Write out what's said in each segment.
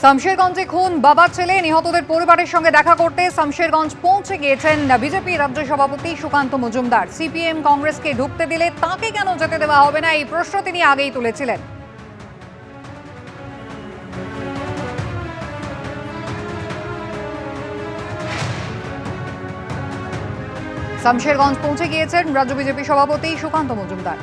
শামশেরগঞ্জে খুন বাবার ছেলে নিহতদের পরিবারের সঙ্গে দেখা করতে শামশেরগঞ্জ পৌঁছে গিয়েছেন বিজেপি রাজ্য সভাপতি সুকান্ত মজুমদার। সিপিএম কংগ্রেসকে ঢুকতে দিলে তাকে কেন যেতে দেওয়া হবে না, এই প্রশ্ন তিনি আগেই তুলেছিলেন। শামশেরগঞ্জ পৌঁছে গিয়েছেন রাজ্য বিজেপি সভাপতি সুকান্ত মজুমদার।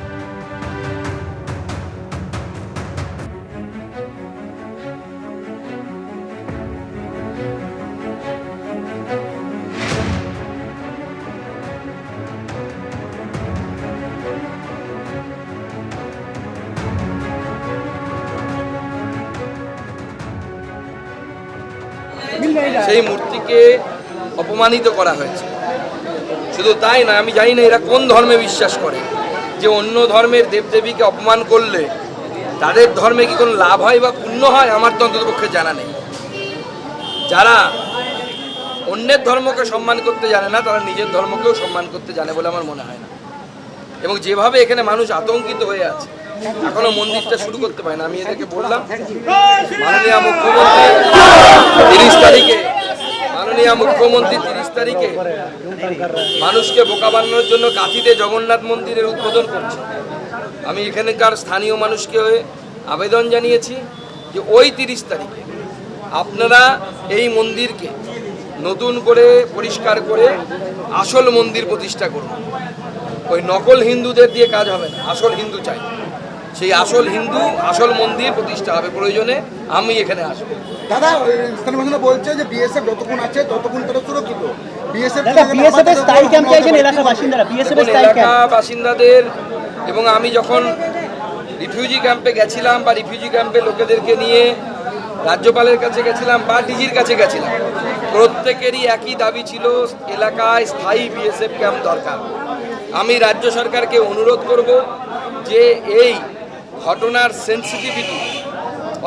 সেই মূর্তিকে অপমানিত করা হয়েছে। শুধু তাই না, আমি জানি না এরা কোন ধর্মে বিশ্বাস করে যে অন্য ধর্মের দেবদেবীকে অপমান করলে তাদের ধর্মে কি কোনো লাভ হয় বা পুণ্য হয়, আমার তো অন্ততপক্ষে জানা নেই। যারা অন্যের ধর্মকে সম্মান করতে জানে না, তারা নিজের ধর্মকেও সম্মান করতে জানে বলে আমার মনে হয় না। এবং যেভাবে এখানে মানুষ আতঙ্কিত হয়ে আছে, এখনো মন্দিরটা শুরু করতে পারে না। আমি এদেরকে বললাম, মাননীয় মুখ্যমন্ত্রী 30 তারিখে মানুষকে বোকা বানানোর জন্য কাঁথিতে জগন্নাথ মন্দিরের উদ্বোধন করছে। আমি এখানকার স্থানীয় মানুষকে আবেদন জানিয়েছি যে ওই 30 তারিখে আপনারা এই মন্দিরকে নতুন করে পরিষ্কার করে আসল মন্দির প্রতিষ্ঠা করুন। ওই নকল হিন্দুদের দিয়ে কাজ হবে না, আসল হিন্দু চাই। সেই আসল হিন্দু, আসল মন্দির প্রতিষ্ঠা হবে। প্রয়োজনে আমি এখানে আসবো। দাদা, স্থানীয় বাসিন্দা বলছে যে বিএসএফ যতক্ষণ আছে ততক্ষণ তারা সুরক্ষিত। এলাকা বাসিন্দাদের এবং আমি যখন রিফিউজি ক্যাম্পে গেছিলাম বা রিফিউজি ক্যাম্পে লোকেদেরকে নিয়ে রাজ্যপালের কাছে গেছিলাম বা ডিজির কাছে গেছিলাম, প্রত্যেকেরই একই দাবি ছিল, এলাকায় স্থায়ী বিএসএফ ক্যাম্প দরকার। আমি রাজ্য সরকারকে অনুরোধ করব যে এই ঘটনার সেন্সিটিভিটি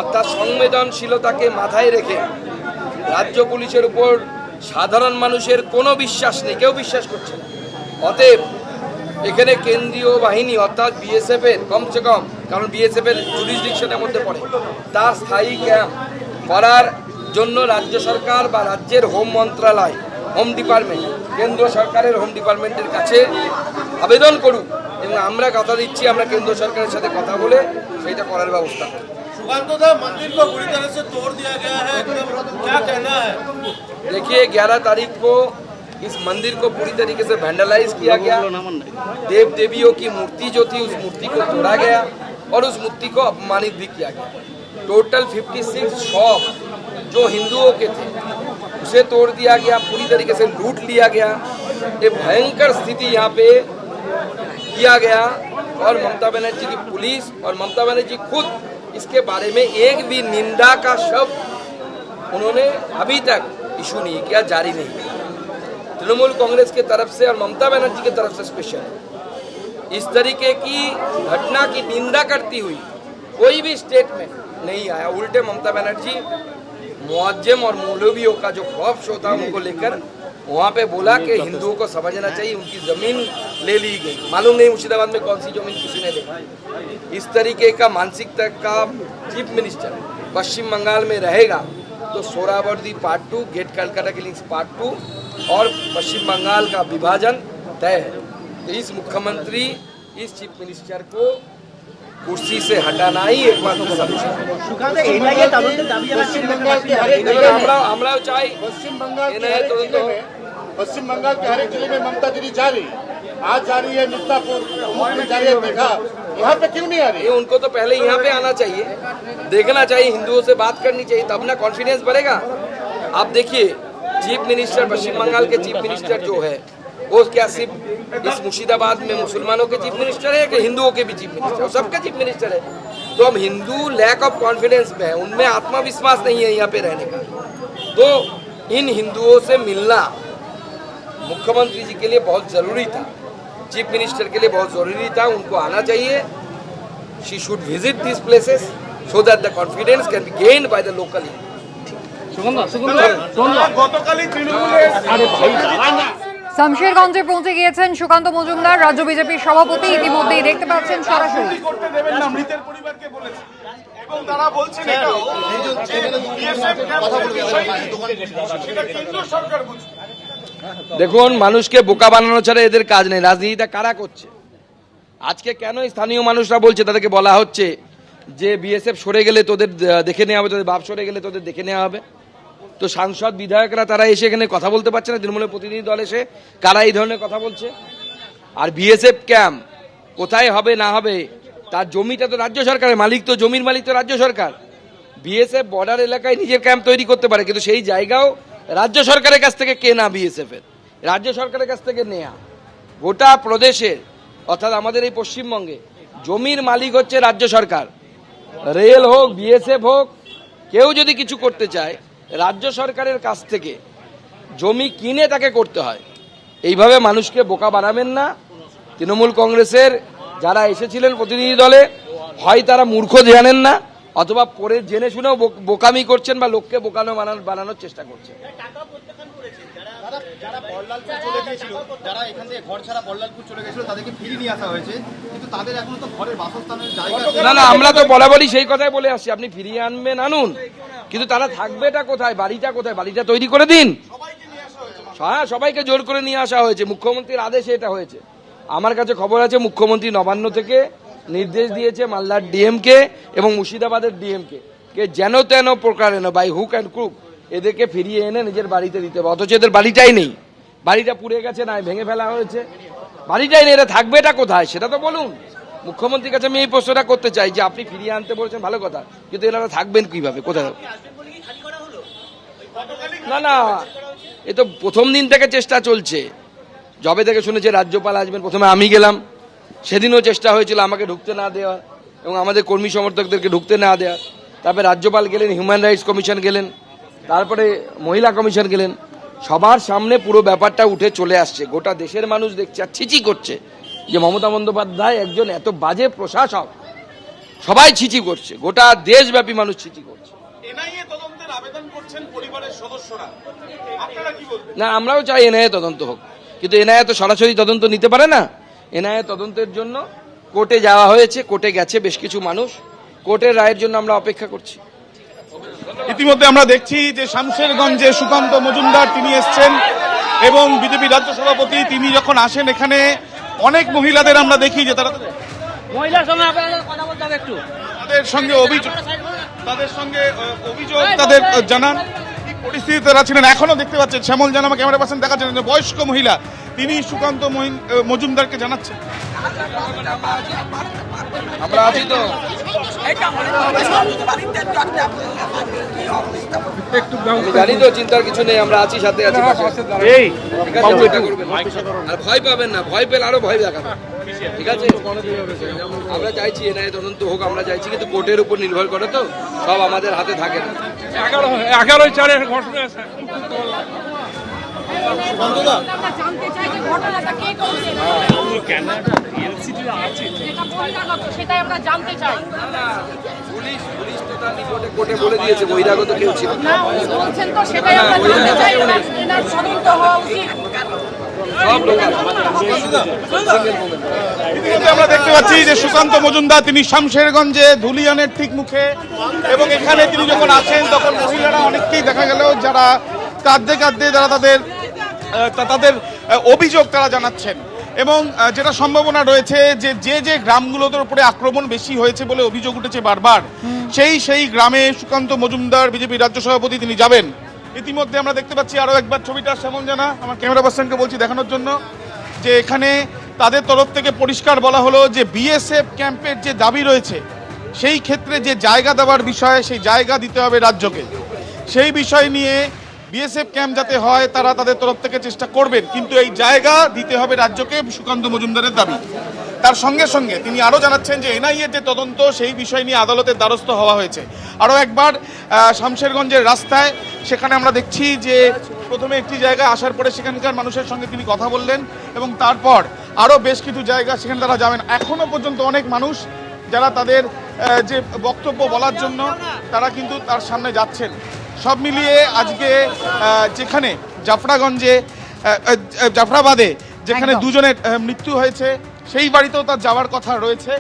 অর্থাৎ সংবেদনশীলতাকে মাথায় রেখে রাজ্য পুলিশের উপর সাধারণ মানুষের কোনো বিশ্বাস নেই, কেউ বিশ্বাস করছে না। অতএব এখানে কেন্দ্রীয় বাহিনী অর্থাৎ বিএসএফের কমসে কম, কারণ বিএসএফের জুরিসডিকশনের মধ্যে পড়ে, তার স্থায়ী ক্যাম্প করার জন্য রাজ্য সরকার বা রাজ্যের হোম মন্ত্রণালয়, হোম ডিপার্টমেন্ট, কেন্দ্র সরকারের হোম ডিপার্টমেন্টের কাছে আবেদন করুক। এবং আমরা কথা দিচ্ছি, আমরা কেন্দ্র সরকারের সাথে কথা বলে সেইটা করার ব্যবস্থা করব। मंदिर को बुरी तरह से तोड़ दिया गया है, क्या कहना है? देखिए, 11 तारीख को इस मंदिर को पूरी तरीके से वैंडलाइज किया गया। देव देवियों की मूर्ति जो थी, उस मूर्ति को तोड़ा गया और उस मूर्ति को अपमानित भी किया गया। टोटल 56 शॉप जो हिंदुओं के थे उसे तोड़ दिया गया, पूरी तरीके से लूट लिया गया। ये भयंकर स्थिति यहाँ पे किया गया और ममता बनर्जी की पुलिस और ममता बनर्जी खुद इसके बारे में एक भी निंदा का शब्द उन्होंने अभी तक इशू नहीं किया, जारी नहीं किया। तृणमूल कांग्रेस की तरफ से और ममता बनर्जी की तरफ से स्पेशल इस तरीके की घटना की निंदा करती हुई कोई भी स्टेटमेंट नहीं आया। उल्टे ममता बनर्जी मुअज्जिम और मौलवियों का जो खौफ शो था उनको लेकर वहाँ पे बोला कि हिंदुओं को समझना चाहिए, उनकी ज़मीन ले ली गई। मालूम नहीं मुर्शिदाबाद में कौन सी ज़मीन किसी ने ली। इस तरीके का मानसिकता का चीफ मिनिस्टर पश्चिम बंगाल में रहेगा तो सोहरावर्दी पार्ट 2, गेट कलकत्ता की लिंक्स पार्ट 2 और पश्चिम बंगाल का विभाजन तय है। तो इस मुख्यमंत्री, इस चीफ मिनिस्टर को कुर्सी से हटाना ही एकमात्र सलूशन। আমরাও চাই पश्चिम बंगाल के हर एक जिले में ममता दीदी जा रही, आज जा रही है मिर्जापुर जा रही है, देखा यहाँ पे क्यों नहीं आ रही? ये उनको तो पहले यहाँ पे आना चाहिए, देखना चाहिए, हिंदुओं से बात करनी चाहिए, तब ना कॉन्फिडेंस बढ़ेगा। आप देखिए, चीफ मिनिस्टर पश्चिम बंगाल के चीफ मिनिस्टर जो है वो क्या सिर्फ इस मुर्शिदाबाद में मुसलमानों के चीफ मिनिस्टर है कि हिंदुओं के भी चीफ मिनिस्टर, वो सबके चीफ मिनिस्टर है। तो अब हिंदू लैक ऑफ कॉन्फिडेंस में है, उनमें आत्मविश्वास नहीं है यहाँ पे रहने का। तो इन हिंदुओं से मिलना मुख्यमंत्री जी के लिए बहुत ज़रूरी था, चीफ मिनिस्टर के लिए बहुत ज़रूरी था, उनको आना चाहिए। She should visit this places so that the confidence can be gained by the local youth. শামশেরগঞ্জে পৌঁছে গিয়েছেন সুকান্ত মজুমদার, রাজ্য বিজেপির সভাপতি। ইতিমধ্যেই দেখতে পাচ্ছেন সরাসরি। এবং তারা বলছেন এটাও যে বিএসএফ ক্যাম্পের বিষয় সেটা কেন্দ্র সরকার বুঝবে। দেখুন, মানুষকে বোকা বানানো ছাড়া এদের কাজ নেই। রাজনীতিটা কারা করছে? আজকে কেন স্থানীয় মানুষরা বলছে, তাদেরকে বলা হচ্ছে যে বিএসএফ সরে গেলে তোদের দেখে নেওয়া হবে, তোদের বাপ সরে গেলে তোদের দেখে নেওয়া হবে। তো সাংসদ বিধায়করা তারা এসে এখানে কথা বলতে পারছে না? তৃণমূলের প্রতিনিধি দল এসে কারা এই ধরনের কথা বলছে? আর বিএসএফ ক্যাম্প কোথায় হবে না হবে, তার জমিটা তো রাজ্য সরকারের মালিক, তো জমির মালিক তো রাজ্য সরকার। বিএসএফ বর্ডার এলাকায় নিজের ক্যাম্প তৈরি করতে পারে, কিন্তু সেই জায়গাও রাজ্য সরকারের কাছ থেকে কেনা, বিএসএফ এর রাজ্য সরকারের কাছ থেকে নেয়া। গোটা প্রদেশের অর্থাৎ আমাদের এই পশ্চিমবঙ্গে জমির মালিক হচ্ছে রাজ্য সরকার। রেল হোক, বিএসএফ হোক, কেউ যদি কিছু করতে চায় রাজ্য সরকারের কাছ থেকে জমি কিনে তাকে করতে হয়। এইভাবে মানুষকে বোকা বানাবেন না। তৃণমূল কংগ্রেসের যারা এসেছিলেন প্রতিনিধি দলে, হয় তারা মূর্খ জানেন না, অথবা পরে জেনে শুনেও বোকামি করছেন বা লোককে বোকানো বানানোর চেষ্টা করছেন। যারা বল্লালপুর চলে গিয়েছিল, যারা এখান থেকে ঘর ছাড়া বল্লালপুর চলে গেছিল, তাদেরকে ফিরিয়ে নিয়ে আসা হয়েছে, কিন্তু তাদের এখনো তো ঘরের বাসস্থানের জায়গা না, আমরা তো বরাবরই সেই কথাই বলে আসছি, আপনি ফিরিয়ে আনবেন আনুন, কিন্তু তারা থাকবেটা কোথায়, বাড়িটা কোথায়? বাড়িটা তৈরি করে দিন। হ্যাঁ, সবাইকে জোর করে নিয়ে আসা হয়েছে, মুখ্যমন্ত্রীর আদেশে এটা হয়েছে। আমার কাছে খবর আছে মুখ্যমন্ত্রী নবান্ন থেকে নির্দেশ দিয়েছে মালদার ডিএমকে এবং মুর্শিদাবাদের ডিএমকে কে যেন তেন প্রকারেণ বাই হুক অ্যান্ড ক্রুক এদেরকে ফিরিয়ে এনে নিজের বাড়িতে দিতে হবে। অথচ এদের বাড়িটাই নেই, বাড়িটা পুড়ে গেছে, না ভেঙে ফেলা হয়েছে, বাড়িটাই নেই। এরা থাকবেটা কোথায় সেটা তো বলুন। মুখ্যমন্ত্রীর কাছে আমি এই প্রশ্নটা করতে চাই যে আপনি ফিরিয়ে আনতে বলেছেন ভালো কথা, কিন্তু এনারা থাকবেন কিভাবে, কোথায়? না, এ তো প্রথম দিন থেকে চেষ্টা চলছে। যবে থেকে শুনেছে রাজ্যপাল আসবেন, প্রথমে আমি গেলাম, সেদিনও চেষ্টা হয়েছিল আমাকে ঢুকতে না দেওয়া এবং আমাদের কর্মী সমর্থকদেরকে ঢুকতে না দেওয়া। তারপরে রাজ্যপাল গেলেন, হিউম্যান রাইটস কমিশন গেলেন, তারপরে মহিলা কমিশন গেলেন। সবার সামনে পুরো ব্যাপারটা উঠে চলে আসছে। গোটা দেশের মানুষ দেখছে আর ছিচি করছে যে মমতা বন্দ্যোপাধ্যায় একজন এত বাজে প্রশাসক। সবাই ছিচি করছে, গোটা দেশব্যাপী মানুষ ছিচি করছে। এনআইএ তদন্তের আবেদন করছেন পরিবারের সদস্যরা, আপনারা কি বলবেন? না, আমরাও চাই এনআইএ তদন্ত হোক, কিন্তু এনআইএ তো সরাসরি তদন্ত নিতে পারে না। এনআইএ তদন্তের জন্য কোর্টে যাওয়া হয়েছে, কোর্টে গেছে বেশ কিছু মানুষ, কোর্টের রায়ের জন্য আমরা অপেক্ষা করছি। ইতিমধ্যে আমরা দেখছি যে শামশেরগঞ্জে সুকান্ত মজুমদার তিনি এসছেন এবং বিজেপি রাজ্য সভাপতি তিনি যখন আসেন এখানে অনেক মহিলাদের আমরা দেখি যে তারা মহিলার সঙ্গে আপনাদের কথা বলতে হবে একটু। তাদের সঙ্গে অভিযোগ তাদের জানান কি পরিস্থিতি তারা ছিলেন। এখনো দেখতে পাচ্ছেন শ্যামল জানা আমার ক্যামেরা পার্সন দেখাচ্ছেন যে বয়স্ক মহিলা তিনি সুকান্ত মজুমদারকে জানাচ্ছেন আমরা আছি তো। জানি তো, চিন্তার কিছু নেই, আমরা আছি, সাথে আছি। ঠিক আছে, চিন্তা করবেন না। আর ভয় পাবেন না, ভয় পেলে আরো ভয় দেখাবেন, ঠিক আছে? আমরা চাইছি এনআইএ তদন্ত হোক, আমরা চাইছি, কিন্তু কোর্টের উপর নির্ভর করে তো, সব আমাদের হাতে থাকে না। 11/4 ঘটনা আছে। আমরা জানতে চাই যে ঘটনাটা কে করেছে। যেটা বহিরাগত সেটাই আমরা জানতে চাই। পুলিশ তো তার রিপোর্টে কোর্টে বলে দিয়েছে বহিরাগত কেউ ছিল না। না, উনি বলছেন তো সেটাই আমরা জানতে চাই। এনার তদন্ত হওয়া উচিত। সব লোক ইতিমধ্যে আমরা দেখতে পাচ্ছি যে সুকান্ত মজুমদার তিনি শামশেরগঞ্জে ধুলিয়ানের ঠিক মুখে এবং এখানে তিনি যখন আসেন তখন মহিলারা অনেককেই দেখা গেল যারা কাঁদতে কাঁদতে যারা তাদের অভিযোগ তারা জানাচ্ছেন এবং যেটা সম্ভাবনা রয়েছে যে যে গ্রামগুলোর উপরে আক্রমণ বেশি হয়েছে বলে অভিযোগ উঠেছে বারবার, সেই গ্রামে সুকান্ত মজুমদার বিজেপি রাজ্য সভাপতি তিনি যাবেন। ইতিমধ্যে আমরা দেখতে পাচ্ছি আরো একবার ছবিটা শ্যামল জানা আমার ক্যামেরা পার্সনকে বলছি দেখানোর জন্য যে এখানে তাদের তরফ থেকে পরিষ্কার বলা হলো যে বিএসএফ ক্যাম্পের যে দাবি রয়েছে সেই ক্ষেত্রে যে জায়গা দেওয়ার বিষয়ে সেই জায়গা দিতে হবে রাজ্যকে। সেই বিষয় নিয়ে বিএসএফ ক্যাম্প যাতে হয় তারা তাদের তরফ থেকে চেষ্টা করবেন, কিন্তু এই জায়গা দিতে হবে রাজ্যকে, সুকান্ত মজুমদারের দাবি। তার সঙ্গে সঙ্গে তিনি আরও জানাচ্ছেন যে এনআইএর যে তদন্ত সেই বিষয় নিয়ে আদালতের দ্বারস্থ হওয়া হয়েছে। আরও একবার শামশেরগঞ্জের রাস্তায় সেখানে আমরা দেখছি যে প্রথমে একটি জায়গায় আসার পরে সেখানকার মানুষের সঙ্গে তিনি কথা বললেন এবং তারপর আরও বেশ কিছু জায়গা সেখানে তারা যাবেন। এখনও পর্যন্ত অনেক মানুষ যারা তাদের যে বক্তব্য বলার জন্য তারা কিন্তু তার সামনে যাচ্ছেন। সব মিলিয়ে আজকে যেখানে জাফরাবাদে যেখানে দুজনের মৃত্যু হয়েছে সেই বাড়িতেও তার যাওয়ার কথা রয়েছে।